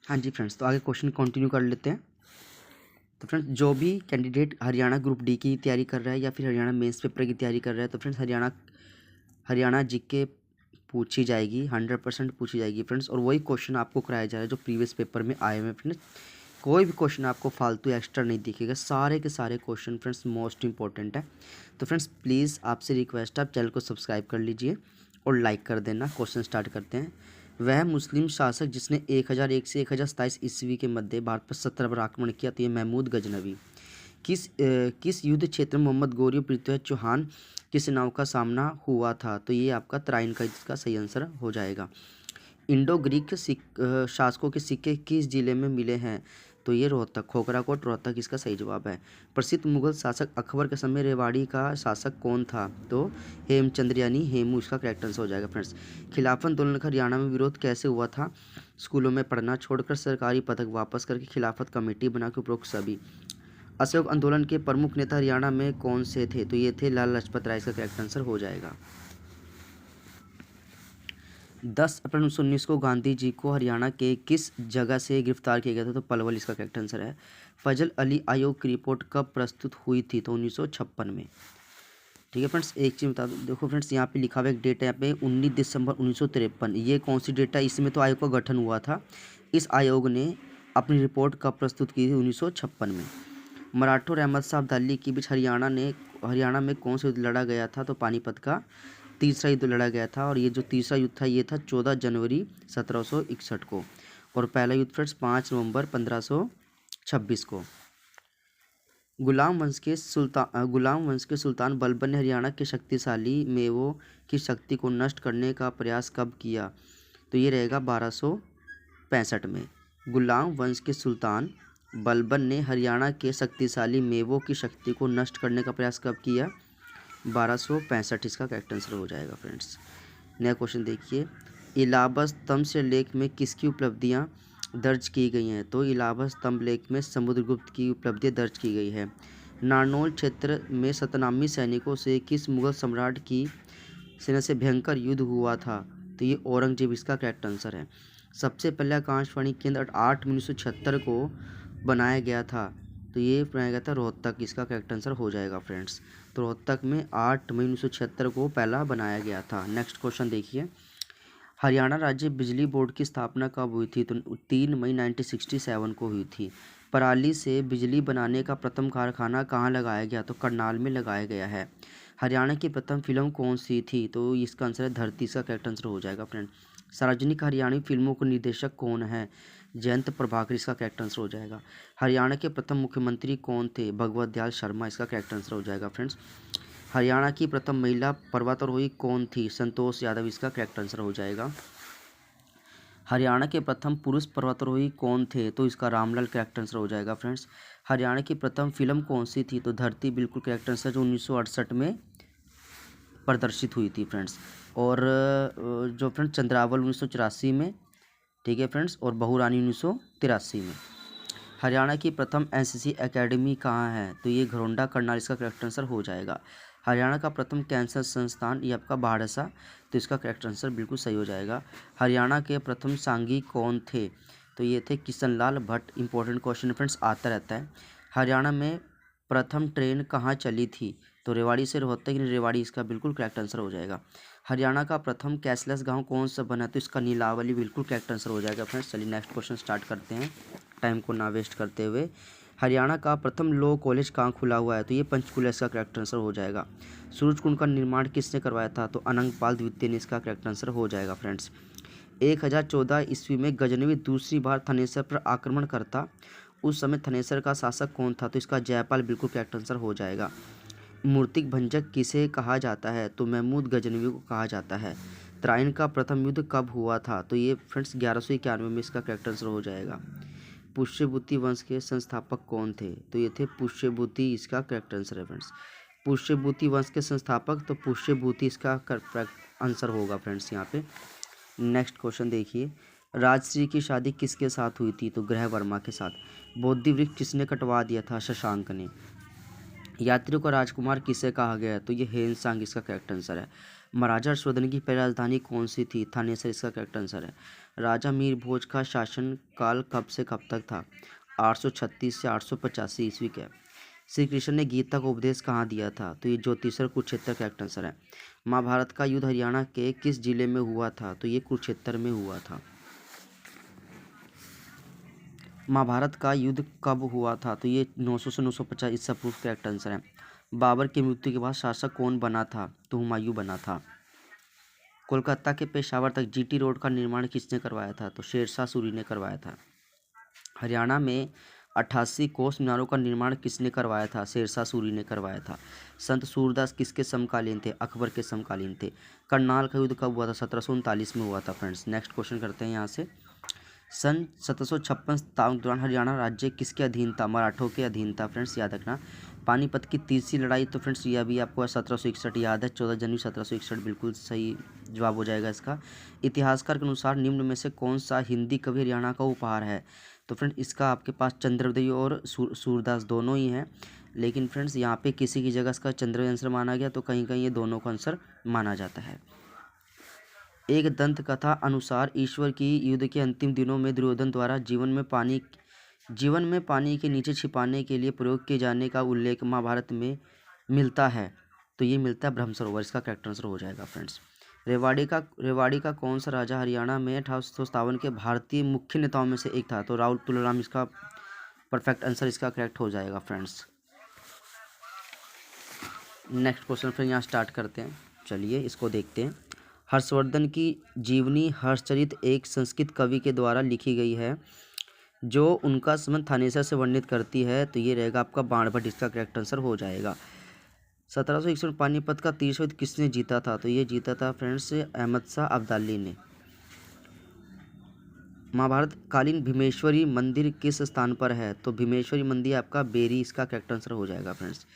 हाँ जी फ्रेंड्स, तो आगे क्वेश्चन कंटिन्यू कर लेते हैं। तो फ्रेंड्स, जो भी कैंडिडेट हरियाणा ग्रुप डी की तैयारी कर रहा है या फिर हरियाणा मेंस पेपर की तैयारी कर रहा है, तो फ्रेंड्स हरियाणा जीके पूछी जाएगी, 100% पूछी जाएगी फ्रेंड्स। और वही क्वेश्चन आपको कराया जा रहा है जो प्रीवियस पेपर में आए हुए हैं फ्रेंड्स। कोई भी क्वेश्चन आपको फालतू एक्स्ट्रा नहीं दिखेगा, सारे के सारे क्वेश्चन फ्रेंड्स मोस्ट इंपॉर्टेंट है। तो फ्रेंड्स प्लीज़ आपसे रिक्वेस्ट है, आप चैनल को सब्सक्राइब कर लीजिए और लाइक कर देना। क्वेश्चन स्टार्ट करते हैं। वह मुस्लिम शासक जिसने 1001 से 1027 ईस्वी के मध्य भारत पर 17 बार आक्रमण किया, तो ये महमूद गजनवी। किस युद्ध क्षेत्र में मोहम्मद गौरी और पृथ्वी चौहान की सेनाओं का सामना हुआ था, तो ये आपका तराइन का इसका सही आंसर हो जाएगा। इंडो ग्रीक शासकों के सिक्के किस जिले में मिले हैं, तो ये रोहतक, खोखराकोट रोहतक इसका सही जवाब है। प्रसिद्ध मुगल शासक अकबर के समय रेवाड़ी का शासक कौन था, तो हेमचंद्र यानी हेमू इसका करेक्ट आंसर हो जाएगा फ्रेंड्स। खिलाफत आंदोलन का हरियाणा में विरोध कैसे हुआ था, स्कूलों में पढ़ना छोड़कर सरकारी पदक वापस करके खिलाफत कमेटी बनाकर उपरोक्त सभी। अशोक आंदोलन के प्रमुख नेता हरियाणा में कौन से थे, तो ये थे लाला लाजपत राय, इसका करेक्ट आंसर हो जाएगा। 10 अप्रैल 1919 को गांधी जी को हरियाणा के किस जगह से गिरफ्तार किया गया था, तो पलवल इसका करेक्ट आंसर है। फजल अली आयोग की रिपोर्ट कब प्रस्तुत हुई थी, तो 1956 में। ठीक है फ्रेंड्स, एक चीज़ बता दो, देखो फ्रेंड्स यहाँ पे लिखा हुआ एक डेट है, यहाँ पे 19 दिसंबर 1953। ये कौन सी डेट है, इसमें तो आयोग का गठन हुआ था। इस आयोग ने अपनी रिपोर्ट कब प्रस्तुत की थी, 1956 में। मराठा और अहमद शाह अब्दाली के बीच हरियाणा में कौन सा युद्ध लड़ा गया था, तो पानीपत का तीसरा युद्ध लड़ा गया था। और ये जो तीसरा युद्ध था ये था 14 जनवरी 1761 को। और पहला युद्ध फ्रेंड्स 5 नवंबर 1526 को। गुलाम वंश के सुल्तान बलबन ने हरियाणा के शक्तिशाली मेवों की शक्ति को नष्ट करने का प्रयास कब किया, तो ये रहेगा 1265 में। गुलाम वंश के सुल्तान बलबन ने हरियाणा के शक्तिशाली मेवों की शक्ति को नष्ट करने का प्रयास कब किया, 1265 इसका करेक्ट आंसर हो जाएगा फ्रेंड्स। नया क्वेश्चन देखिए। इलाहाबाद स्तंभ शिलालेख में किसकी उपलब्धियां दर्ज की गई हैं, तो इलाहाबाद स्तंभ लेख में समुद्रगुप्त की उपलब्धियां दर्ज की गई है। नारनौल क्षेत्र में सतनामी सैनिकों से किस मुगल सम्राट की सेना से भयंकर युद्ध हुआ था, तो ये औरंगजेब इसका करेक्ट आंसर है। सबसे पहले आकाशवाणी केंद्र 8 मई 1976 को बनाया गया था, तो ये बनाया गया था रोहतक, इसका करेक्ट आंसर हो जाएगा फ्रेंड्स। तो रोहतक में 8 मई 1976 को पहला बनाया गया था। नेक्स्ट क्वेश्चन देखिए। हरियाणा राज्य बिजली बोर्ड की स्थापना कब हुई थी, तो 3 मई 1967 को हुई थी। पराली से बिजली बनाने का प्रथम कारखाना कहाँ लगाया गया, तो करनाल में लगाया गया है। हरियाणा की प्रथम फिल्म कौन सी थी, तो इसका आंसर है धरती, इसका करेक्ट आंसर हो जाएगा फ्रेंड। सार्वजनिक हरियाणवी फिल्मों के निर्देशक कौन है, जयंत प्रभाकर, इसका करेक्ट आंसर हो जाएगा। हरियाणा के प्रथम मुख्यमंत्री कौन थे, भगवत दयाल शर्मा, इसका करेक्ट आंसर हो जाएगा फ्रेंड्स। हरियाणा की प्रथम महिला पर्वतारोही कौन थी, संतोष यादव, इसका करेक्ट आंसर हो जाएगा। हरियाणा के प्रथम पुरुष पर्वतारोही कौन थे, तो इसका रामलाल करेक्ट आंसर हो जाएगा फ्रेंड्स। हरियाणा की प्रथम फिल्म कौन सी थी, तो धरती बिल्कुल करेक्ट आंसर, जो 1968 में प्रदर्शित हुई थी फ्रेंड्स। और जो फ्रेंड्स चंद्रावल 1984 में, ठीक है फ्रेंड्स, और बहू रानी 1983 में। हरियाणा की प्रथम एनसीसी एकेडमी कहाँ है, तो ये घरोंडा करनाल, इसका करेक्ट आंसर हो जाएगा। हरियाणा का प्रथम कैंसर संस्थान ये आपका बाढ़सा, तो इसका करेक्ट आंसर बिल्कुल सही हो जाएगा। हरियाणा के प्रथम सांघी कौन थे, तो ये थे Kishanlal Bhatt. Important question friends आता रहता है। हरियाणा में प्रथम ट्रेन कहाँ चली थी, तो रेवाड़ी से रोहतक, रेवाड़ी इसका बिल्कुल करेक्ट आंसर हो जाएगा। हरियाणा का प्रथम कैशलेस गांव कौन सा बना, तो इसका नीलावली बिल्कुल करेक्ट आंसर हो जाएगा फ्रेंड्स। चलिए नेक्स्ट क्वेश्चन स्टार्ट करते हैं टाइम को ना वेस्ट करते हुए। हरियाणा का प्रथम लॉ कॉलेज कहाँ खुला हुआ है, तो ये पंचकुला, इसका करेक्ट आंसर हो जाएगा। सूरजकुंड का निर्माण किसने करवाया था, तो अनंगपाल द्वितीय ने, इसका करेक्ट आंसर हो जाएगा फ्रेंड्स। 1014 ईस्वी में गजनवी दूसरी बार थनेसर पर आक्रमण करता, उस समय थनेसर का शासक कौन था, तो इसका जयपाल बिल्कुल करेक्ट आंसर हो जाएगा। मूर्तिक भंजक किसे कहा जाता है, तो महमूद गजनवी को कहा जाता है। तराइन का प्रथम युद्ध कब हुआ था, तो ये फ्रेंड्स 1191 में, इसका करेक्ट आंसर हो जाएगा। पुष्यभूति वंश के संस्थापक कौन थे, तो ये थे पुष्यभूति, इसका करेक्ट आंसर है फ्रेंड्स। पुष्यभूति वंश के संस्थापक, तो पुष्यभूति इसका करेक्ट आंसर होगा फ्रेंड्स यहाँ पे। नेक्स्ट क्वेश्चन देखिए। राजश्री की शादी किसके साथ हुई थी, तो ग्रह वर्मा के साथ। बोधि वृक्ष किसने कटवा दिया था, शशांक ने। यात्रियों का राजकुमार किसे कहा गया है, तो ये हेनसांग, इसका करेक्ट आंसर है। महाराजा हर्षवर्धन की पहली राजधानी कौन सी थी? थानेसर इसका करेक्ट आंसर है। राजा मीर भोज का शासन काल कब से कब तक था? 836 से 885 ईस्वी का। श्री कृष्ण ने गीता को उपदेश कहाँ दिया था? तो ये ज्योतिषर कुरुक्षेत्र का करेक्ट आंसर है। महाभारत का युद्ध हरियाणा के किस जिले में हुआ था? तो ये कुरुक्षेत्र में हुआ था। महाभारत का युद्ध कब हुआ था? तो ये 900 से 950 ईसा पूर्व का करेक्ट आंसर है। बाबर की मृत्यु के बाद शासक कौन बना था? तो हुमायूं बना था। कोलकाता के पेशावर तक जीटी रोड का निर्माण किसने करवाया था? तो शेरशाह सूरी ने करवाया था। हरियाणा में 88 कोस मीनारों का निर्माण किसने करवाया था? शेरशाह सूरी ने करवाया था। संत सूरदास किसके समकालीन थे? अकबर के समकालीन थे। करनाल का युद्ध कब हुआ था? 1739 में हुआ था फ्रेंड्स। नेक्स्ट क्वेश्चन करते हैं यहाँ से। सन 1756 के दौरान हरियाणा राज्य किसके अधीन था? मराठों के अधीन था फ्रेंड्स, याद रखना। पानीपत की तीसरी लड़ाई, तो फ्रेंड्स यह भी आपको 1761 याद है। 14 जनवरी 1761 बिल्कुल सही जवाब हो जाएगा इसका। इतिहासकार के अनुसार निम्न में से कौन सा हिंदी कवि हरियाणा का उपहार है? तो फ्रेंड्स इसका आपके पास चंद्रोदय और सूरदास दोनों ही हैं, लेकिन फ्रेंड्स यहाँ पे किसी की जगह इसका चंद्रोदय आंसर माना गया, तो कहीं कहीं ये दोनों का आंसर माना जाता है। एक दंत कथा अनुसार ईश्वर की युद्ध के अंतिम दिनों में दुर्योधन द्वारा जीवन में पानी के नीचे छिपाने के लिए प्रयोग किए जाने का उल्लेख महाभारत में मिलता है। तो ये मिलता है ब्रह्म सरोवर, इसका करेक्ट आंसर हो जाएगा फ्रेंड्स। रेवाड़ी का कौन सा राजा हरियाणा में 1857 के भारतीय मुख्य नेताओं में से एक था? तो राहुल तुलराम इसका परफेक्ट आंसर, इसका करेक्ट हो जाएगा फ्रेंड्स। नेक्स्ट क्वेश्चन फ्रेंड यहाँ स्टार्ट करते हैं, चलिए इसको देखते हैं। हर्षवर्धन की जीवनी हर्षचरित एक संस्कृत कवि के द्वारा लिखी गई है जो उनका संबंध थानेसर से वर्णित करती है। तो ये रहेगा आपका बाणभट्ट, इसका करेक्ट आंसर हो जाएगा। 1761 में पानीपत का तीसरा युद्ध किसने जीता था? तो ये जीता था फ्रेंड्स अहमद शाह अब्दाली ने। महाभारत कालीन भीमेश्वरी मंदिर किस स्थान पर है? तो भीमेश्वरी मंदिर आपका बेरी, इसका करेक्ट आंसर हो जाएगा फ्रेंड्स।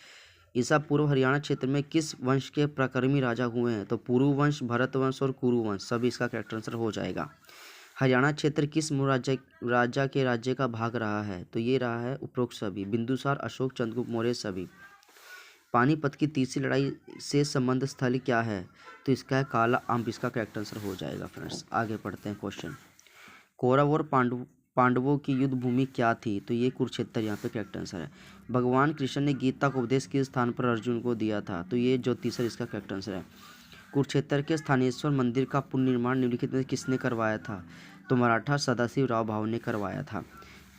ईसा पूर्व हरियाणा क्षेत्र में किस वंश के प्रकर्मी राजा हुए हैं? तो पुरु वंश, भरत वंश और कुरु वंश, सभी इसका करेक्ट आंसर हो जाएगा। हरियाणा क्षेत्र किस राजा के राज्य का भाग रहा है? तो ये रहा है उपरोक्त सभी, बिंदुसार, अशोक, चंद्रगुप्त मौर्य सभी। पानीपत की तीसरी लड़ाई से संबंध स्थल क्या है? तो इसका है काला अम्ब, इसका करेक्ट आंसर हो जाएगा फ्रेंड्स। आगे पढ़ते हैं क्वेश्चन। कौरव और पांडवों की युद्ध भूमि क्या थी? तो ये कुरुक्षेत्र यहाँ पे करेक्ट आंसर है। भगवान कृष्ण ने गीता का उपदेश किस स्थान पर अर्जुन को दिया था? तो ये ज्योतिषर, इसका करेक्ट आंसर है। कुरुक्षेत्र के स्थानेश्वर मंदिर का पुनर्निर्माण निम्नलिखित में किसने करवाया था? तो मराठा सदाशिव राव भाव ने करवाया था।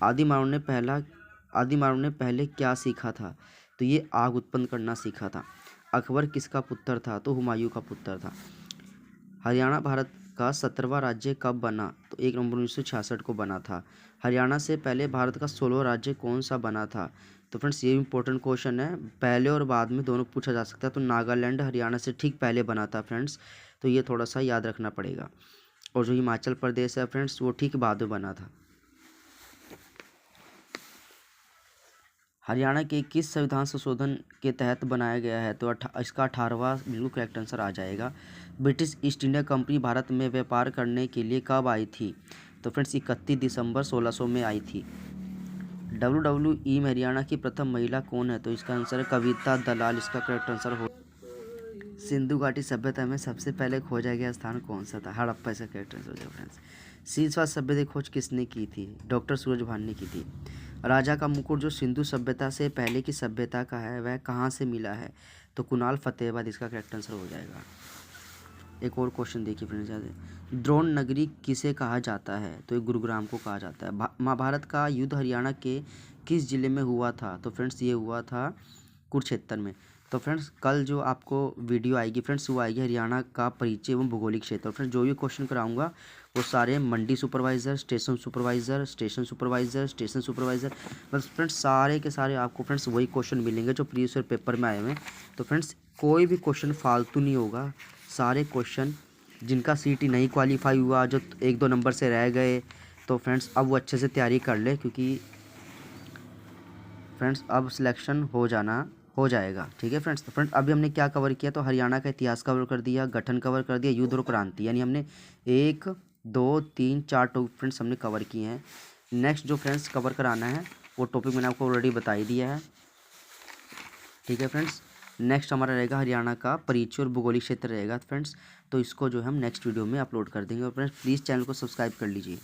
आदि मानव ने पहले क्या सीखा था? तो ये आग उत्पन्न करना सीखा था। अकबर किसका पुत्र था? तो हुमायूं का पुत्र था। हरियाणा भारत का 17वां राज्य कब बना? तो 1 नवंबर 1966 को बना था। हरियाणा से पहले भारत का 16वां राज्य कौन सा बना था? तो फ्रेंड्स ये इंपॉर्टेंट क्वेश्चन है, पहले और बाद में दोनों पूछा जा सकता है। तो नागालैंड हरियाणा से ठीक पहले बना था फ्रेंड्स, तो ये थोड़ा सा याद रखना पड़ेगा। और जो हिमाचल प्रदेश है फ्रेंड्स वो ठीक बाद में बना था। हरियाणा के किस संविधान संशोधन के तहत बनाया गया है? तो इसका 18वां बिल्कुल करेक्ट आंसर आ जाएगा। British east India company Bharat में व्यापार करने के लिए कब आई थी? तो फ्रेंड्स 31 दिसंबर 1600 में आई थी। WWE में हरियाणा की प्रथम महिला कौन है? तो इसका आंसर है कविता दलाल, इसका करेक्ट आंसर हो। सिंधु घाटी सभ्यता में सबसे पहले खोजा गया स्थान कौन सा था? हड़प्पा, इसका करेक्ट आंसर हो जाएगा फ्रेंड्स। सिंधु सभ्यता की खोज किसने की थी? डॉक्टर सूरज भान ने की थी। राजा का मुकुट जो सिंधु सभ्यता से पहले की सभ्यता का है वह कहाँ से मिला है? तो कुणाल फतेहाबाद, इसका करेक्ट आंसर हो जाएगा। एक और क्वेश्चन देखिए फ्रेंड्स, द्रोण नगरी किसे कहा जाता है? तो ये गुरुग्राम को कहा जाता है। महाभारत का युद्ध हरियाणा के किस जिले में हुआ था? तो फ्रेंड्स ये हुआ था कुरुक्षेत्र में। तो फ्रेंड्स कल जो आपको वीडियो आएगी फ्रेंड्स वो आएगी हरियाणा का परिचय एवं भौगोलिक क्षेत्र। फ्रेंड्स जो भी क्वेश्चन कराऊंगा वो सारे मंडी सुपरवाइज़र, स्टेशन सुपरवाइज़र बस फ्रेंड्स सारे के सारे आपको फ्रेंड्स वही क्वेश्चन मिलेंगे जो प्रीवियस ईयर पेपर में आए हुए हैं। तो फ्रेंड्स कोई भी क्वेश्चन फालतू नहीं होगा, सारे क्वेश्चन जिनका सीटी नहीं क्वालिफाई हुआ, जो 1-2 नंबर से रह गए, तो फ्रेंड्स अब वो अच्छे से तैयारी कर ले, क्योंकि फ्रेंड्स अब सिलेक्शन हो जाएगा। ठीक है फ्रेंड्स। तो फ्रेंड्स अभी हमने क्या कवर किया? तो हरियाणा का इतिहास कवर कर दिया, गठन कवर कर दिया, युद्ध और क्रांति, यानी हमने 1 2 3 4 टॉपिक फ्रेंड्स हमने कवर किए हैं। नेक्स्ट जो फ्रेंड्स कवर कराना है वो टॉपिक मैंने आपको ऑलरेडी बता ही दिया है। ठीक है फ्रेंड्स। नेक्स्ट हमारा रहेगा हरियाणा का परिचय और भूगोलिक क्षेत्र रहेगा फ्रेंड्स। तो इसको जो है हम नेक्स्ट वीडियो में अपलोड कर देंगे। और फ्रेंड्स प्लीज़ चैनल को सब्सक्राइब कर लीजिए।